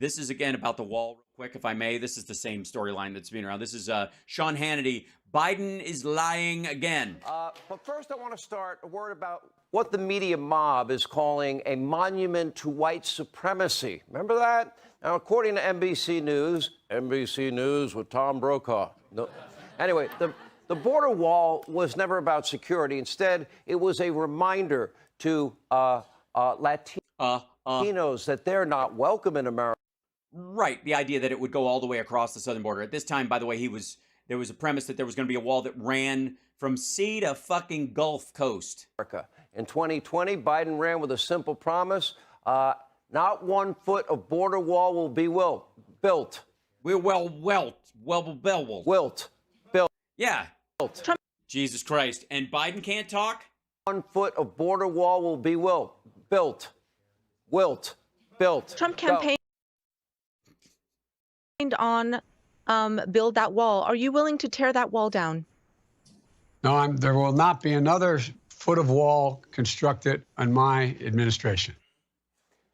This is, again, about the wall, real quick, if I may. This is the same storyline that's been around. This is Sean Hannity. Biden is lying again. But first, I want to start a word about what the media mob is calling a monument to white supremacy. Remember that? Now, according to NBC News with Tom Brokaw. No. Anyway, the border wall was never about security. Instead, it was a reminder to Latinos that they're not welcome in America. Right, the idea that it would go all the way across the southern border. At this time, by the way, there was a premise that there was going to be a wall that ran from sea to fucking Gulf Coast. In 2020, Biden ran with a simple promise. Not 1 foot of border wall will be built. Built. Yeah. Built. Jesus Christ. And Biden can't talk? 1 foot of border wall will be built. Trump campaigned on build that wall. Are you willing to tear that wall down? No, there will not be another foot of wall constructed on my administration.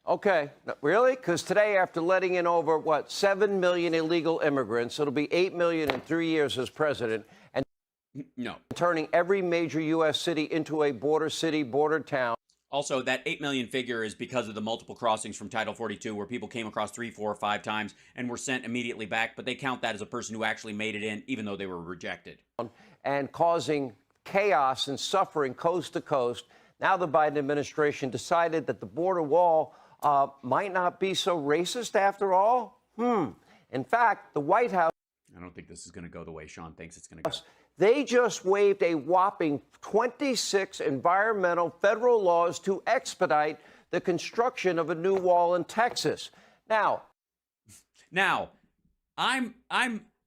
Okay, really? Because today, after letting in over, 7 million illegal immigrants, it'll be 8 million in 3 years as president, and turning every major U.S. city into a border city, border town. Also, that 8 million figure is because of the multiple crossings from Title 42, where people came across 3, 4, or 5 times and were sent immediately back, but they count that as a person who actually made it in, even though they were rejected. And causing chaos and suffering coast to coast. Now the Biden administration decided that the border wall might not be so racist after all. In fact, the White House... I don't think this is going to go the way Sean thinks it's going to go. They just waived a whopping 26 environmental federal laws to expedite the construction of a new wall in Texas. Now, I'm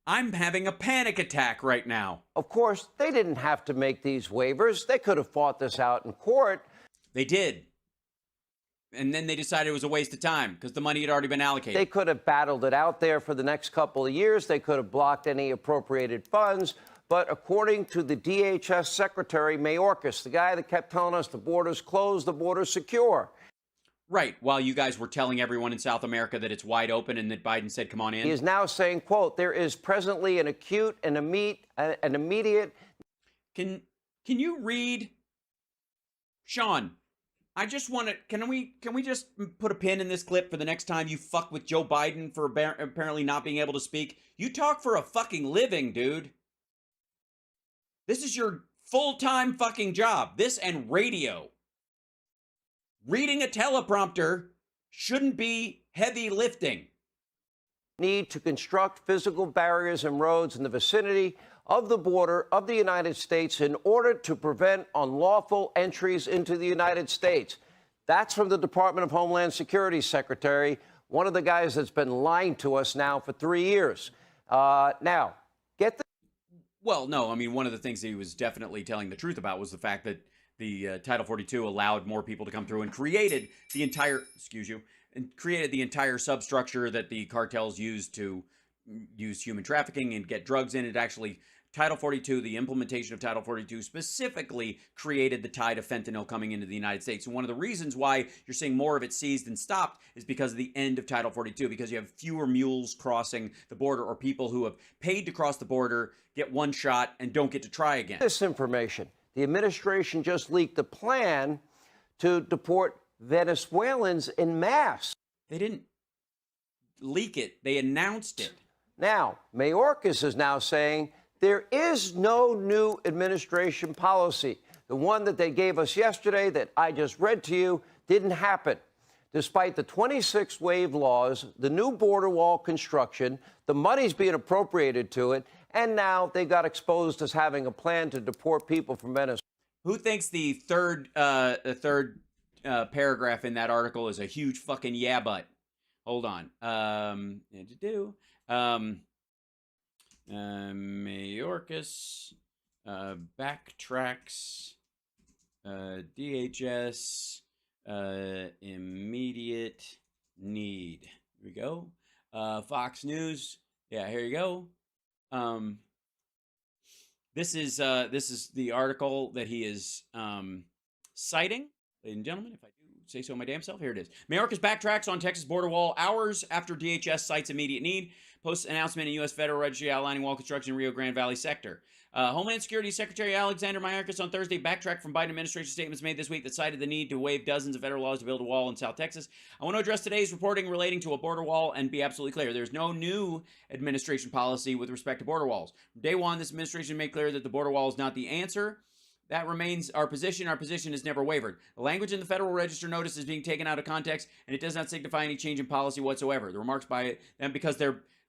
having a panic attack right now. Of course, they didn't have to make these waivers. They could have fought this out in court. They did. And then they decided it was a waste of time because the money had already been allocated. They could have battled it out there for the next couple of years. They could have blocked any appropriated funds. But according to the DHS Secretary Mayorkas, the guy that kept telling us the border's closed, the border's secure. Right, while you guys were telling everyone in South America that it's wide open and that Biden said, come on in. He is now saying, quote, there is presently an acute and immediate... Can you read? Sean, I just want to... Can we just put a pin in this clip for the next time you fuck with Joe Biden for apparently not being able to speak? You talk for a fucking living, dude. This is your full-time fucking job. This and radio. Reading a teleprompter shouldn't be heavy lifting. Need to construct physical barriers and roads in the vicinity of the border of the United States in order to prevent unlawful entries into the United States. That's from the Department of Homeland Security Secretary, one of the guys that's been lying to us now for 3 years. Now, get the... Well, no, I mean, one of the things that he was definitely telling the truth about was the fact that the Title 42 allowed more people to come through and created the entire, substructure that the cartels used to use human trafficking and get drugs in. It actually, Title 42, the implementation of Title 42 specifically created the tide of fentanyl coming into the United States. And one of the reasons why you're seeing more of it seized and stopped is because of the end of Title 42, because you have fewer mules crossing the border or people who have paid to cross the border, get one shot, and don't get to try again. This information. The administration just leaked a plan to deport Venezuelans en masse. They didn't leak it. They announced it. Now, Mayorkas is now saying there is no new administration policy. The one that they gave us yesterday that I just read to you didn't happen. Despite the 26 wave laws, the new border wall construction, the money's being appropriated to it, and now they got exposed as having a plan to deport people from Venezuela. Who thinks the third paragraph in that article is a huge fucking yeah but? Hold on. Mayorkas backtracks DHS immediate need. Here we go. Fox News. Yeah, here you go. This is the article that he is citing, ladies and gentlemen. If I do say so my damn self. Here it is. Mayorkas backtracks on Texas border wall hours after DHS cites immediate need. Posts announcement in U.S. Federal Registry outlining wall construction in Rio Grande Valley sector. Homeland Security Secretary Alexander Mayorkas on Thursday backtracked from Biden administration statements made this week that cited the need to waive dozens of federal laws to build a wall in South Texas. I want to address today's reporting relating to a border wall and be absolutely clear. There's no new administration policy with respect to border walls. From day one, this administration made clear that the border wall is not the answer. That remains our position. Our position has never wavered. The language in the Federal Register notice is being taken out of context, and it does not signify any change in policy whatsoever. The remarks by them because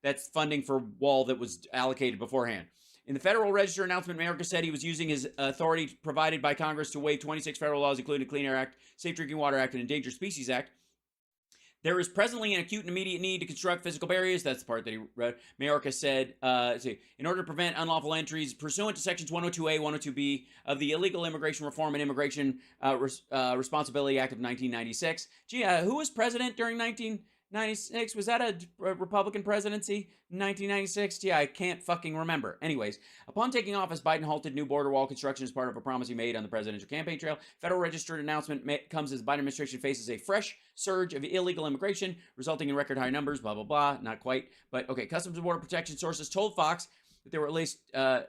that's funding for wall that was allocated beforehand. In the Federal Register announcement, Mayorkas said he was using his authority provided by Congress to waive 26 federal laws, including the Clean Air Act, Safe Drinking Water Act, and Endangered Species Act. There is presently an acute and immediate need to construct physical barriers. That's the part that he read. Mayorkas said, in order to prevent unlawful entries pursuant to Sections 102A, 102B of the Illegal Immigration Reform and Immigration Responsibility Act of 1996. Gee, who was president during 1996? Was that a Republican presidency in 1996? Yeah, I can't fucking remember. Anyways, upon taking office, Biden halted new border wall construction as part of a promise he made on the presidential campaign trail. Federal Register announcement comes as the Biden administration faces a fresh surge of illegal immigration, resulting in record high numbers, blah, blah, blah. Not quite. But, okay, Customs and Border Protection sources told Fox that there were at least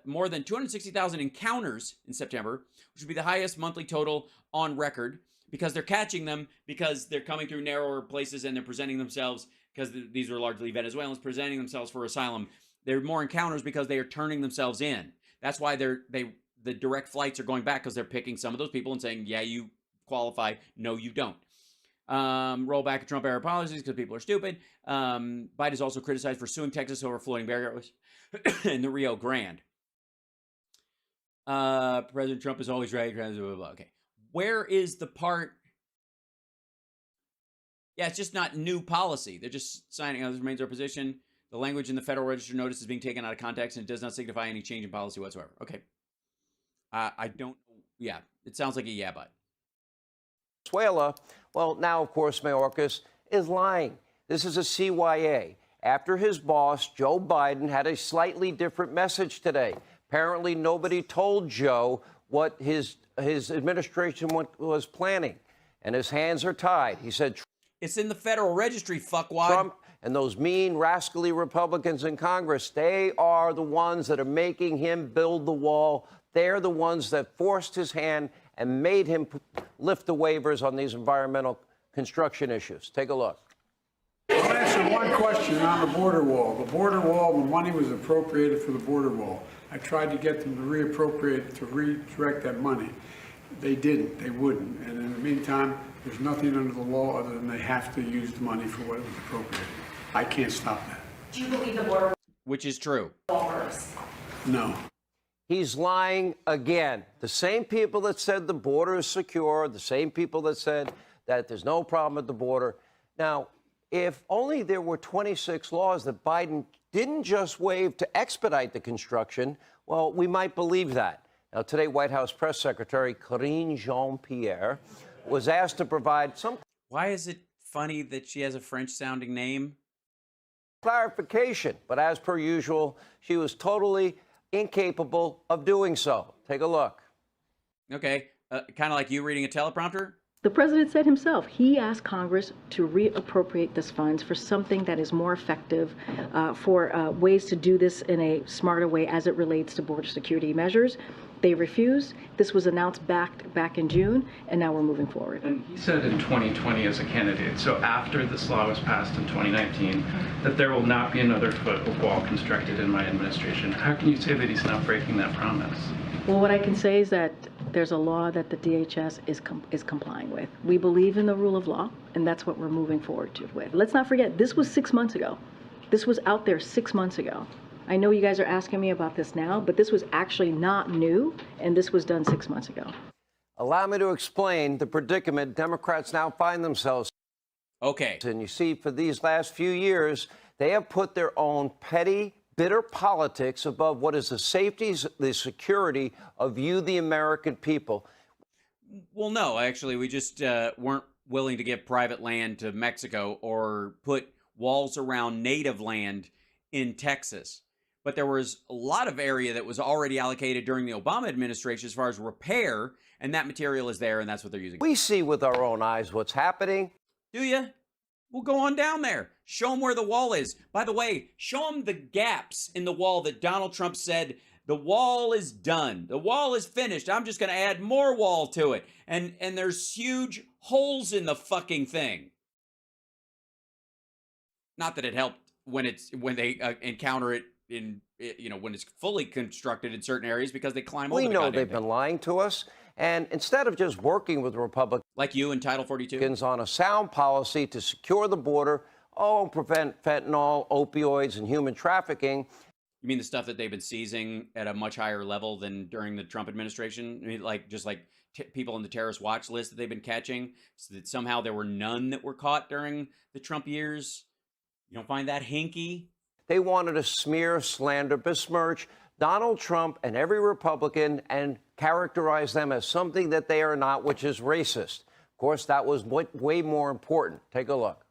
more than 260,000 encounters in September, which would be the highest monthly total on record, because they're catching them because they're coming through narrower places and they're presenting themselves, because these are largely Venezuelans presenting themselves for asylum. There are more encounters because they are turning themselves in. That's why the direct flights are going back, because they're picking some of those people and saying, yeah, you qualify. No, you don't. Roll back Trump era policies because people are stupid. Biden is also criticized for suing Texas over floating barriers in the Rio Grande. President Trump is always right. Blah, blah, blah. Okay. Where is the part? Yeah, it's just not new policy. They're just signing. This remains our position. The language in the Federal Register notice is being taken out of context, and it does not signify any change in policy whatsoever. Okay. I don't. Yeah, it sounds like a yeah, but. Venezuela. Well, now, of course, Mayorkas is lying. This is a CYA. After his boss, Joe Biden, had a slightly different message today. Apparently, nobody told Joe what his administration was planning, and his hands are tied. He said, it's in the Federal Registry, fuckwad. Trump and those mean, rascally Republicans in Congress, they are the ones that are making him build the wall. They're the ones that forced his hand and made him lift the waivers on these environmental construction issues. Take a look. I'll answer one question on the border wall. The border wall, the money was appropriated for the border wall. I tried to get them to reappropriate, to redirect that money. They didn't. They wouldn't. And in the meantime, there's nothing under the law other than they have to use the money for what it was appropriated. I can't stop that. Do you believe the border Which is true. wall works? No. He's lying again. The same people that said the border is secure, the same people that said that there's no problem at the border. Now, if only there were 26 laws that Biden didn't just waive to expedite the construction, well, we might believe that. Now, today, White House Press Secretary Karine Jean-Pierre was asked to provide some Why is it funny that she has a French-sounding name? clarification, but as per usual, she was totally incapable of doing so. Take a look. Okay, kind of like you reading a teleprompter? The president said himself, he asked Congress to reappropriate this funds for something that is more effective, for ways to do this in a smarter way as it relates to border security measures. They refused. This was announced back in June, and now we're moving forward. And he said in 2020 as a candidate, so after this law was passed in 2019, that there will not be another foot of wall constructed in my administration. How can you say that he's not breaking that promise? Well, what I can say is that there's a law that the DHS is complying with. We believe in the rule of law, and that's what we're moving forward with. Let's not forget, this was 6 months ago. This was out there 6 months ago. I know you guys are asking me about this now, but this was actually not new, and this was done 6 months ago. Allow me to explain the predicament Democrats now find themselves. Okay. And you see, for these last few years, they have put their own petty, bitter politics above what is the safety, the security of you, the American people. Well, no, actually, we just weren't willing to give private land to Mexico or put walls around native land in Texas. but there was a lot of area that was already allocated during the Obama administration as far as repair, and that material is there, and that's what they're using. We see with our own eyes what's happening. Do you? Well, go on down there. Show them where the wall is. By the way, show them the gaps in the wall that Donald Trump said, the wall is done. The wall is finished. I'm just going to add more wall to it. And there's huge holes in the fucking thing. Not that it helped when they encounter it in, when it's fully constructed in certain areas, because they climb over the We know goddamn they've thing. been lying to us. And instead of just working with Republicans Like you in Title 42? on a sound policy to secure the border, prevent fentanyl, opioids, and human trafficking. You mean the stuff that they've been seizing at a much higher level than during the Trump administration? I mean, just like people on the terrorist watch list that they've been catching, so that somehow there were none that were caught during the Trump years? You don't find that hinky? They wanted to smear, slander, besmirch Donald Trump and every Republican and characterize them as something that they are not, which is racist. Of course, that was way more important. Take a look.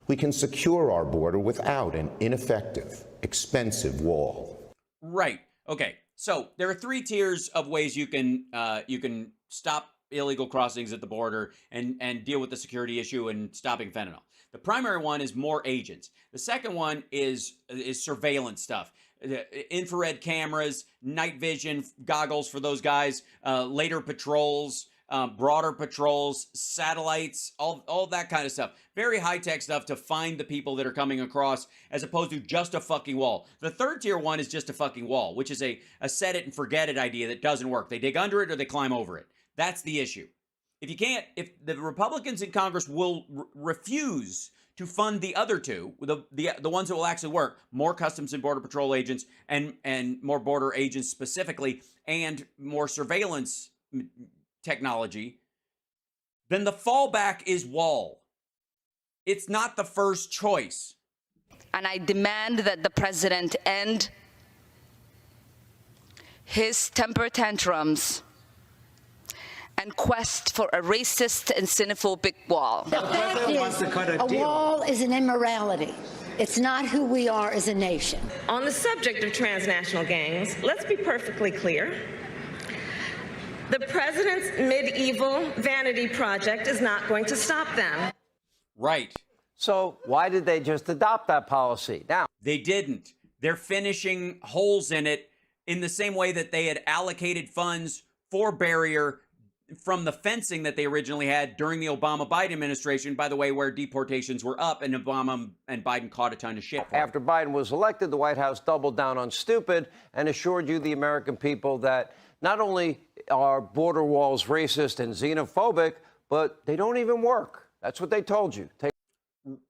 We can secure our border without an ineffective, expensive wall. Right. Okay. So there are 3 tiers of ways you can stop illegal crossings at the border and deal with the security issue and stopping fentanyl. The primary one is more agents. The second one is surveillance stuff. Infrared cameras, night vision goggles for those guys, later patrols, broader patrols, satellites, all that kind of stuff. Very high-tech stuff to find the people that are coming across, as opposed to just a fucking wall. The third tier one is just a fucking wall, which is a set it and forget it idea that doesn't work. They dig under it or they climb over it. That's the issue. If the Republicans in Congress will refuse to fund the other two, the ones that will actually work, more Customs and Border Patrol agents and more border agents specifically, and more surveillance technology, then the fallback is wall. It's not the first choice. And I demand that the president end his temper tantrums and quest for a racist and xenophobic wall. The fact is, a wall is an immorality. It's not who we are as a nation. On the subject of transnational gangs, let's be perfectly clear. The president's medieval vanity project is not going to stop them. Right. So why did they just adopt that policy? Now, they didn't. They're finishing holes in it in the same way that they had allocated funds for barrier from the fencing that they originally had during the Obama-Biden administration, by the way, where deportations were up and Obama and Biden caught a ton of shit for it. After Biden was elected, the White House doubled down on stupid and assured you, the American people, that not only are border walls racist and xenophobic, but they don't even work. That's what they told you.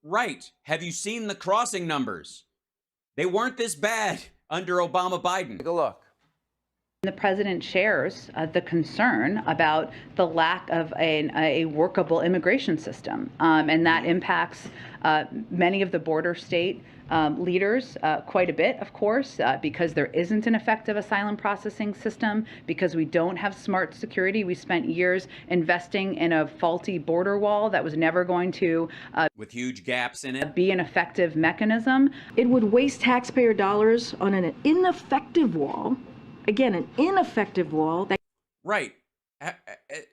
Right. Have you seen the crossing numbers? They weren't this bad under Obama-Biden. Take a look. The president shares the concern about the lack of a workable immigration system, and that impacts many of the border state leaders quite a bit, of course, because there isn't an effective asylum processing system, because we don't have smart security. We spent years investing in a faulty border wall that was never going to with huge gaps in it, be an effective mechanism. It would waste taxpayer dollars on an ineffective wall. Again, an ineffective wall. Right.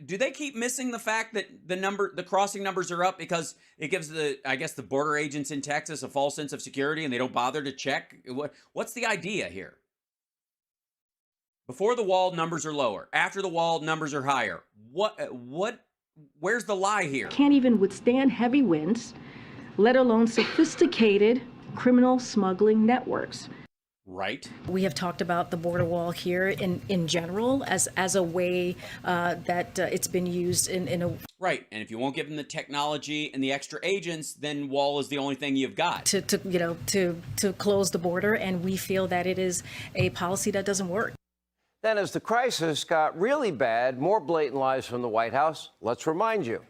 Do they keep missing the fact that the crossing numbers are up because it gives the border agents in Texas a false sense of security and they don't bother to check? What's the idea here? Before the wall, numbers are lower. After the wall, numbers are higher. Where's the lie here? Can't even withstand heavy winds, let alone sophisticated criminal smuggling networks. Right. We have talked about the border wall here in general as a way that it's been used in a... Right. And if you won't give them the technology and the extra agents, then wall is the only thing you've got. To close the border, and we feel that it is a policy that doesn't work. Then as the crisis got really bad, more blatant lies from the White House. Let's remind you.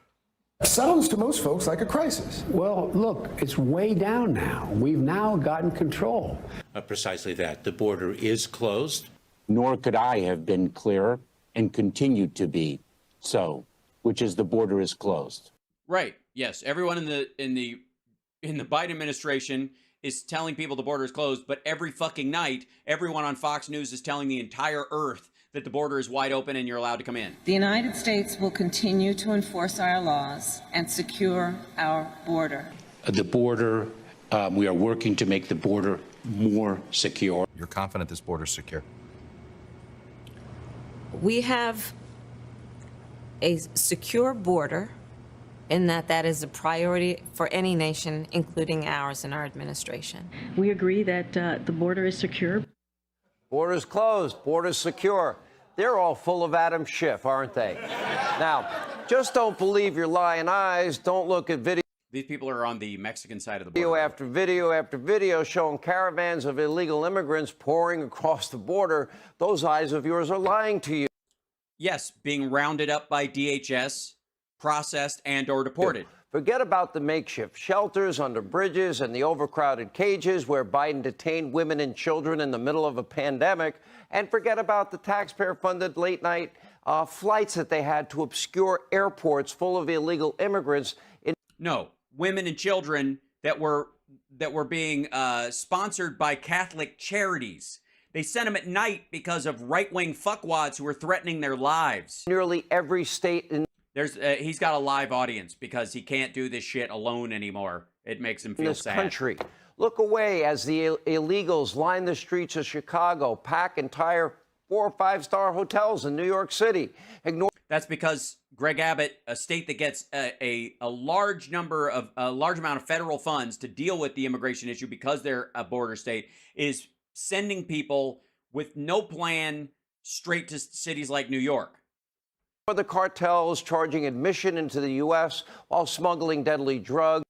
Sounds to most folks like a crisis. Well, look, it's way down now. We've now gotten control. Precisely that. The border is closed. Nor could I have been clearer, and continue to be so, which is the border is closed. Right. Yes. Everyone in the Biden administration is telling people the border is closed, but every fucking night, everyone on Fox News is telling the entire earth that the border is wide open and you're allowed to come in. The United States will continue to enforce our laws and secure our border. The border, we are working to make the border more secure. You're confident this border is secure? We have a secure border in that is a priority for any nation, including ours and our administration. We agree that the border is secure. Borders closed, borders secure. They're all full of Adam Schiff, aren't they? Now, just don't believe your lying eyes. Don't look at video. These people are on the Mexican side of the Video border. after video after video showing caravans of illegal immigrants pouring across the border. Those eyes of yours are lying to you. Yes, being rounded up by DHS, processed and or deported. Forget about the makeshift shelters under bridges and the overcrowded cages where Biden detained women and children in the middle of a pandemic. And forget about the taxpayer-funded late-night flights that they had to obscure airports full of illegal immigrants. No, women and children that were being sponsored by Catholic charities. They sent them at night because of right-wing fuckwads who were threatening their lives. Nearly every state in he's got a live audience because he can't do this shit alone anymore. It makes him feel this sad. country. Look away as the illegals line the streets of Chicago, pack entire 4 or 5-star hotels in New York City. That's because Greg Abbott, a state that gets a large amount of federal funds to deal with the immigration issue because they're a border state, is sending people with no plan straight to cities like New York. The cartels charging admission into the U.S. while smuggling deadly drugs.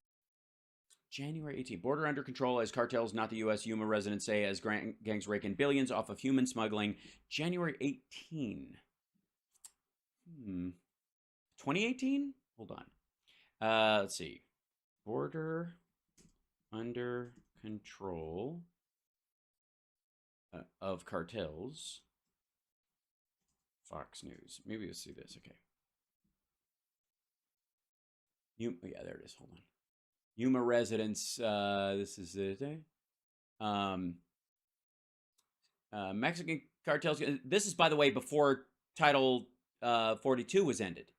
January 18th, border under control as cartels, not the U.S. Yuma residents say, as gangs rake in billions off of human smuggling. January 18. 2018? Hold on. Let's see. Border under control of cartels. Fox News. Maybe let's see this. Okay. Yeah, there it is. Hold on. Yuma residents. This is the Mexican cartels. This is, by the way, before Title 42 was ended.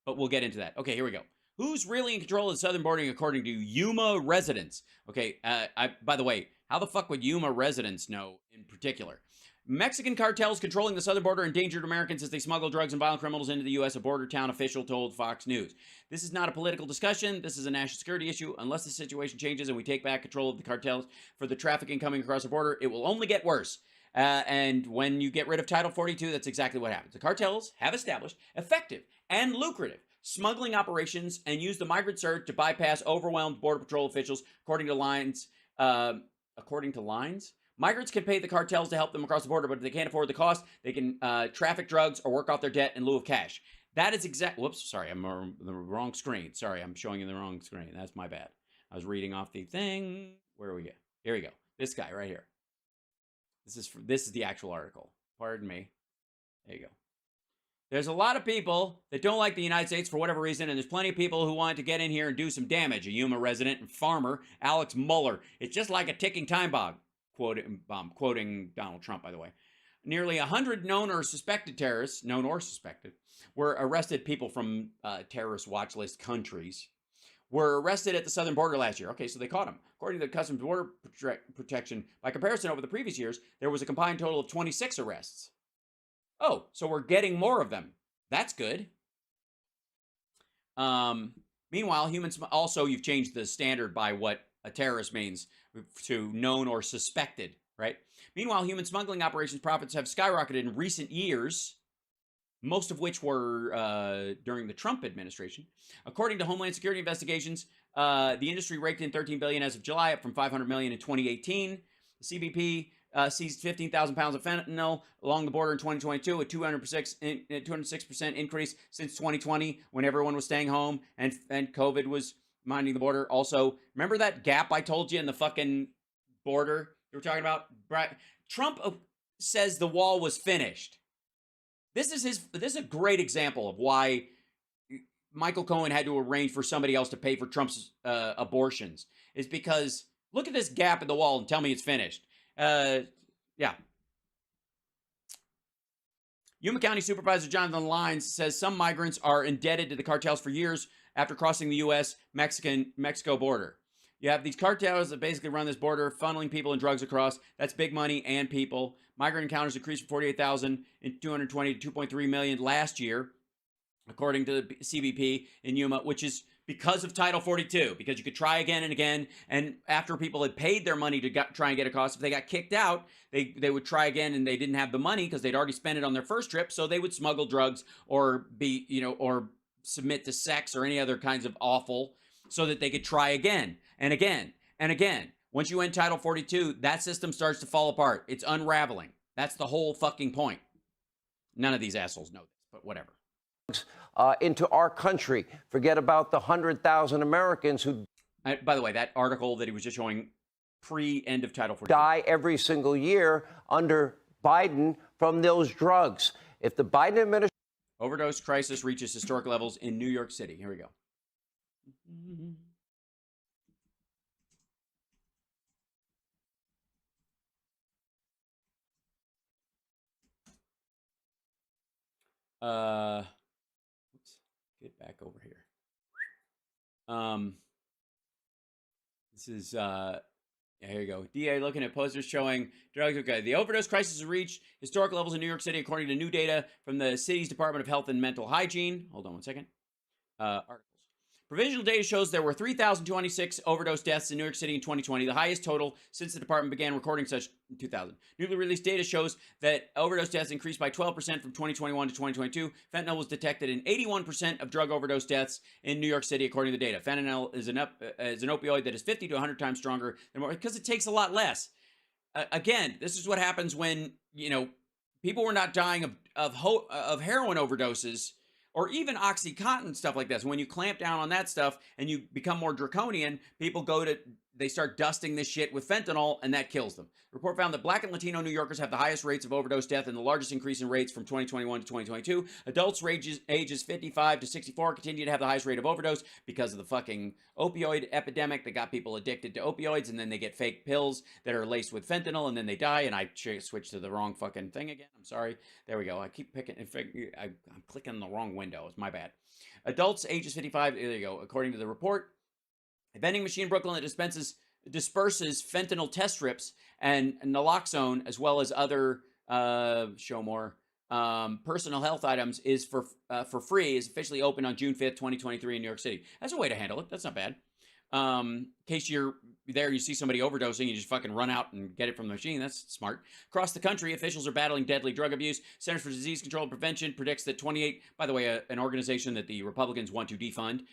But we'll get into that. Okay, here we go. Who's really in control of the southern border according to Yuma residents? Okay, by the way, how the fuck would Yuma residents know in particular? Mexican cartels controlling the southern border endangered Americans as they smuggle drugs and violent criminals into the U.S., a border town official told Fox News. This is not a political discussion. This is a national security issue. Unless the situation changes and we take back control of the cartels for the trafficking coming across the border, it will only get worse. And when you get rid of Title 42, that's exactly what happens. The cartels have established effective and lucrative smuggling operations and use the migrant surge to bypass overwhelmed Border Patrol officials, according to lines. Migrants can pay the cartels to help them across the border, but if they can't afford the cost, they can traffic drugs or work off their debt in lieu of cash. That is whoops, sorry, I'm on the wrong screen. Sorry, I'm showing you the wrong screen. That's my bad. I was reading off the thing. Where are we at? Here we go. This guy right here. This is the actual article. Pardon me. There you go. There's a lot of people that don't like the United States for whatever reason, and there's plenty of people who want to get in here and do some damage. A Yuma resident and farmer, Alex Mueller. It's just like a ticking time bomb. Quoting Donald Trump, by the way. Nearly 100 known or suspected terrorists, were arrested. People from terrorist watch list countries were arrested at the southern border last year. Okay, so they caught them. According to the Customs Border Protection, by comparison, over the previous years, there was a combined total of 26 arrests. Oh, so we're getting more of them. That's good. Meanwhile, also, you've changed the standard by what a terrorist means to known or suspected, right? Meanwhile, human smuggling operations profits have skyrocketed in recent years, most of which were during the Trump administration. According to Homeland Security investigations, the industry raked in $13 billion as of July, up from $500 million in 2018. The CBP seized 15,000 pounds of fentanyl along the border in 2022, a 206% increase since 2020 when everyone was staying home and COVID was minding the border. Also, remember that gap I told you in the fucking border you were talking about? Trump says the wall was finished. This is a great example of why Michael Cohen had to arrange for somebody else to pay for Trump's abortions. Is because Look at this gap in the wall and tell me it's finished. Yeah. Yuma County Supervisor Jonathan Lyons says some migrants are indebted to the cartels for years after crossing the U.S.-Mexico border. You have these cartels that basically run this border, funneling people and drugs across. That's big money and people. Migrant encounters increased from 48,000 in 220 to 2.3 million last year, according to the CBP in Yuma, which is because of Title 42, because you could try again and again. And after people had paid their money to try and get across, if they got kicked out, they would try again, and they didn't have the money because they'd already spent it on their first trip. So they would smuggle drugs or be, or submit to sex or any other kinds of awful so that they could try again and again and again. Once you end Title 42, that system starts to fall apart. It's unraveling. That's the whole fucking point. None of these assholes know this, but whatever. Into our country. Forget about the 100,000 Americans who, by the way, that article that he was just showing pre-end of Title 42. Die every single year under Biden from those drugs. If the Biden administration... Overdose crisis reaches historic levels in New York City. Here we go. Oops, get back over here. This is yeah, here you go. DA looking at posters showing drugs. Okay, the overdose crisis has reached historic levels in New York City, according to new data from the city's Department of Health and Mental Hygiene. Hold on one second. Articles. Provisional data shows there were 3,026 overdose deaths in New York City in 2020, the highest total since the department began recording such in 2000. Newly released data shows that overdose deaths increased by 12% from 2021 to 2022. Fentanyl was detected in 81% of drug overdose deaths in New York City, according to the data. Fentanyl is an opioid that is 50 to 100 times stronger than more, because it takes a lot less. Again, this is what happens when, people were not dying of heroin overdoses or even OxyContin, stuff like this. When you clamp down on that stuff and you become more draconian, people they start dusting this shit with fentanyl, and that kills them. The report found that Black and Latino New Yorkers have the highest rates of overdose death and the largest increase in rates from 2021 to 2022. Adults ages 55 to 64 continue to have the highest rate of overdose because of the fucking opioid epidemic that got people addicted to opioids, and then they get fake pills that are laced with fentanyl, and then they die. And I switched to the wrong fucking thing again. I'm sorry. There we go. I keep picking. In fact, I'm clicking the wrong window. It's my bad. Adults ages 55. There you go. According to the report, a vending machine in Brooklyn that disperses fentanyl test strips and naloxone, as well as other personal health items, is for free, is officially open on June 5th, 2023 in New York City. That's a way to handle it. That's not bad. In case you're there, you see somebody overdosing, you just fucking run out and get it from the machine. That's smart. Across the country, officials are battling deadly drug abuse. Centers for Disease Control and Prevention predicts that 28, by the way, an organization that the Republicans want to defund,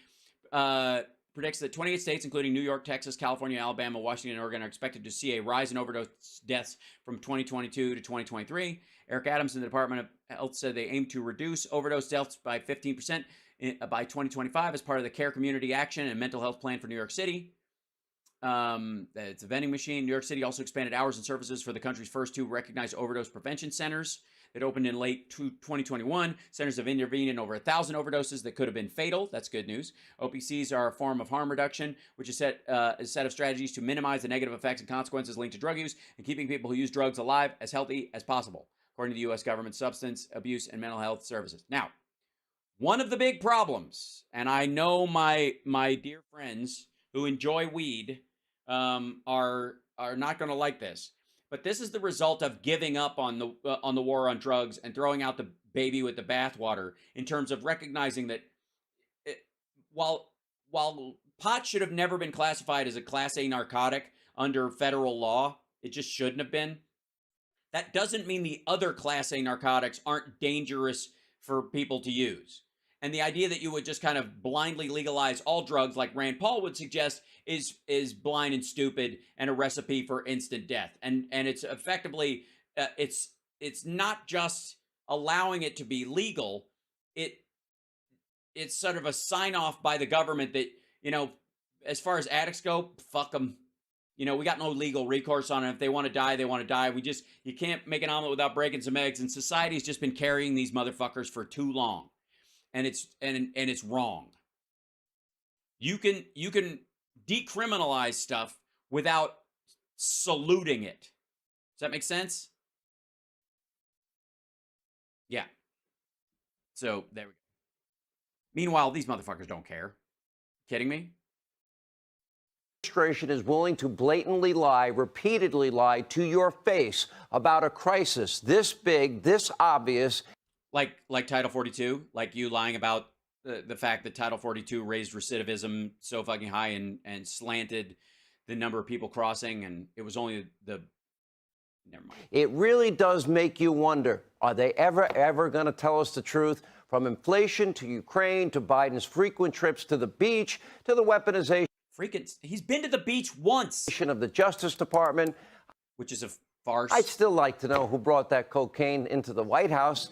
predicts that 28 states, including New York, Texas, California, Alabama, Washington, and Oregon, are expected to see a rise in overdose deaths from 2022 to 2023. Eric Adams in the Department of Health said they aim to reduce overdose deaths by 15% by 2025 as part of the Care Community Action and Mental Health Plan for New York City. It's a vending machine. New York City also expanded hours and services for the country's first two recognized overdose prevention centers that opened in late 2021. Centers have intervened in over 1,000 overdoses that could have been fatal. That's good news. OPCs are a form of harm reduction, which is a set of strategies to minimize the negative effects and consequences linked to drug use and keeping people who use drugs alive as healthy as possible, according to the U.S. government Substance Abuse and Mental Health Services. Now, one of the big problems, and I know my dear friends who enjoy weed are not going to like this, but this is the result of giving up on the war on drugs and throwing out the baby with the bathwater, in terms of recognizing that while pot should have never been classified as a Class A narcotic under federal law, it just shouldn't have been. That doesn't mean the other Class A narcotics aren't dangerous for people to use. And the idea that you would just kind of blindly legalize all drugs, like Rand Paul would suggest, is blind and stupid and a recipe for instant death. And it's effectively, it's not just allowing it to be legal. It's sort of a sign off by the government that, as far as addicts go, fuck them. We got no legal recourse on it. If they want to die, they want to die. You can't make an omelet without breaking some eggs. And society's just been carrying these motherfuckers for too long. And it's wrong. You can decriminalize stuff without saluting it. Does that make sense? Yeah. So there we go. Meanwhile, these motherfuckers don't care. Kidding me? Administration is willing to blatantly lie, repeatedly lie to your face about a crisis this big, this obvious. Like Title 42, like you lying about the fact that Title 42 raised recidivism so fucking high and slanted the number of people crossing, and it was only the. Never mind. It really does make you wonder, are they ever going to tell us the truth? From inflation to Ukraine to Biden's frequent trips to the beach to the weaponization. He's been to the beach once. Of the Justice Department. Which is a farce. I'd still like to know who brought that cocaine into the White House.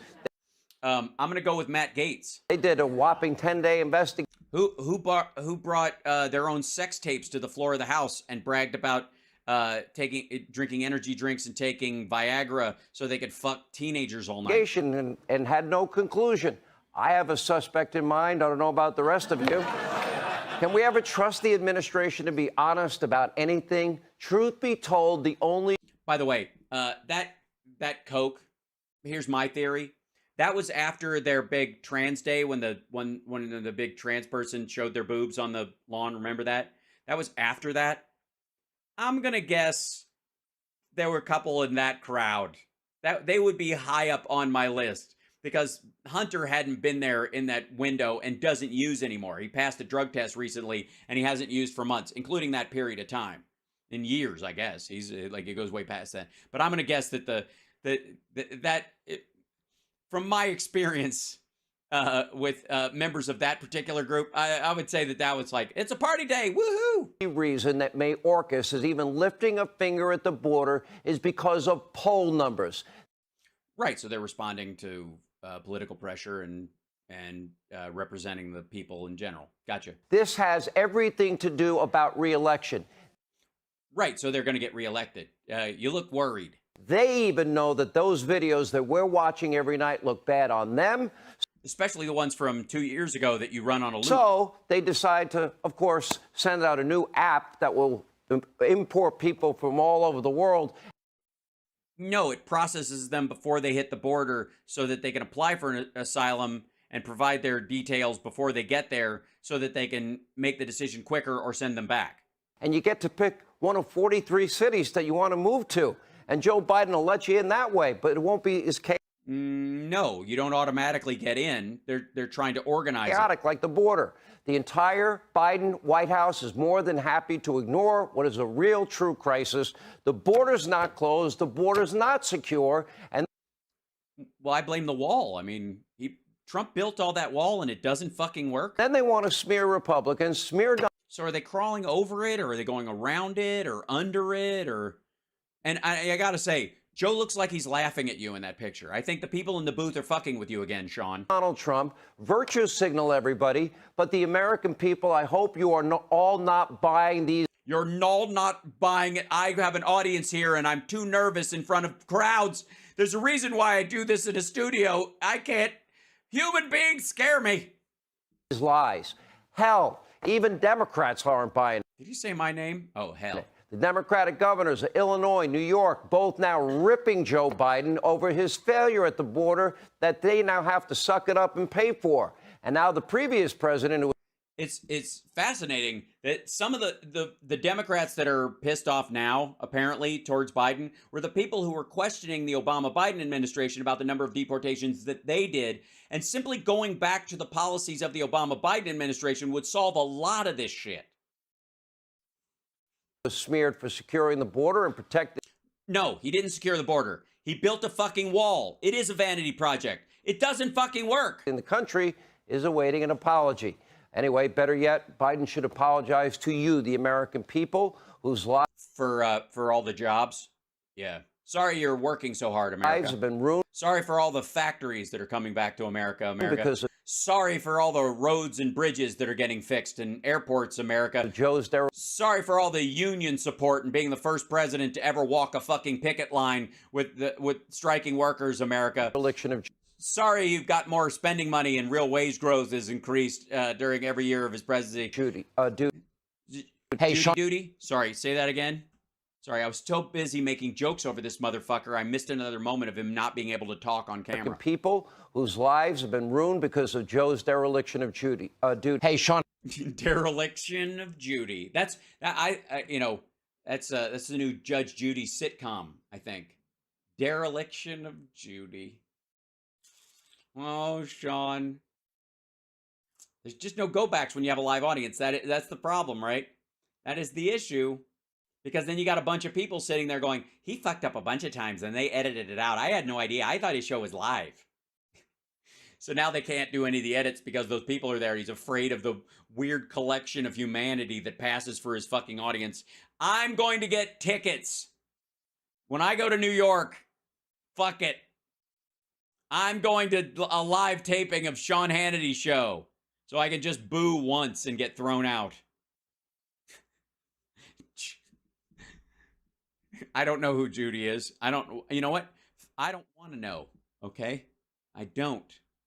I'm going to go with Matt Gaetz. They did a whopping 10-day investigation. Who brought their own sex tapes to the floor of the House and bragged about drinking energy drinks and taking Viagra so they could fuck teenagers all night. And had no conclusion. I have a suspect in mind. I don't know about the rest of you. Can we ever trust the administration to be honest about anything? Truth be told, the only... By the way, that Coke, here's my theory. That was after their big trans day when the big trans person showed their boobs on the lawn. Remember that? That was after that. I'm going to guess there were a couple in that crowd. That they would be high up on my list because Hunter hadn't been there in that window and doesn't use anymore. He passed a drug test recently and he hasn't used for months, including that period of time. In years, I guess. He's like, it goes way past that. But I'm going to guess that from my experience with members of that particular group, I would say that was like, it's a party day, woohoo! The reason that Mayorkas is even lifting a finger at the border is because of poll numbers. Right, so they're responding to political pressure and representing the people in general. Gotcha. This has everything to do about reelection. Right, so they're going to get reelected. You look worried. They even know that those videos that we're watching every night look bad on them. Especially the ones from 2 years ago that you run on a loop. So they decide to, of course, send out a new app that will import people from all over the world. No, it processes them before they hit the border so that they can apply for an asylum and provide their details before they get there so that they can make the decision quicker or send them back. And you get to pick one of 43 cities that you want to move to. And Joe Biden will let you in that way, but it won't be as chaotic. No, you don't automatically get in. They're trying to organize it. Like the border. The entire Biden White House is more than happy to ignore what is a real, true crisis. The border's not closed. The border's not secure. And well, I blame the wall. I mean, Trump built all that wall and it doesn't fucking work. Then they want to smear Republicans, So are they crawling over it, or are they going around it, or under it, or? And I gotta say, Joe looks like he's laughing at you in that picture. I think the people in the booth are fucking with you again, Sean. Donald Trump, virtue signal everybody, but the American people, I hope you are all not buying these. You're all not buying it. I have an audience here, and I'm too nervous in front of crowds. There's a reason why I do this in a studio. I can't. Human beings scare me. These lies. Hell, even Democrats aren't buying it. Did you say my name? Oh, hell. The Democratic governors of Illinois, New York, both now ripping Joe Biden over his failure at the border that they now have to suck it up and pay for. And now the previous president who... It's fascinating that some of the Democrats that are pissed off now, apparently, towards Biden, were the people who were questioning the Obama-Biden administration about the number of deportations that they did. And simply going back to the policies of the Obama-Biden administration would solve a lot of this shit. Was smeared for securing the border and protecting. No, he didn't secure the border. He built a fucking wall. It is a vanity project. It doesn't fucking work. In the country is awaiting an apology. Anyway, better yet, Biden should apologize to you, the American people, whose lives for all the jobs. Yeah. Sorry you're working so hard, America. Lives have been ruined. Sorry for all the factories that are coming back to America, Because sorry for all the roads and bridges that are getting fixed and airports, America. Joe's there. Sorry for all the union support and being the first president to ever walk a fucking picket line with striking workers, America. Election of. Sorry you've got more spending money and real wage growth has increased during every year of his presidency. Hey, Judy Sean. Duty? Sorry, say that again. Sorry, I was so busy making jokes over this motherfucker, I missed another moment of him not being able to talk on camera. People whose lives have been ruined because of Joe's dereliction of duty. Hey, Sean. Dereliction of Judy. That's you know, that's the new Judge Judy sitcom, I think. Dereliction of Judy. Oh, Sean. There's just no go backs when you have a live audience. That's the problem, right? That is the issue. Because then you got a bunch of people sitting there going, he fucked up a bunch of times and they edited it out. I had no idea. I thought his show was live. So now they can't do any of the edits because those people are there. He's afraid of the weird collection of humanity that passes for his fucking audience. I'm going to get tickets. When I go to New York, fuck it. I'm going to a live taping of Sean Hannity's show. So I can just boo once and get thrown out. I don't know who Judy is. You know what? I don't want to know, okay? I don't.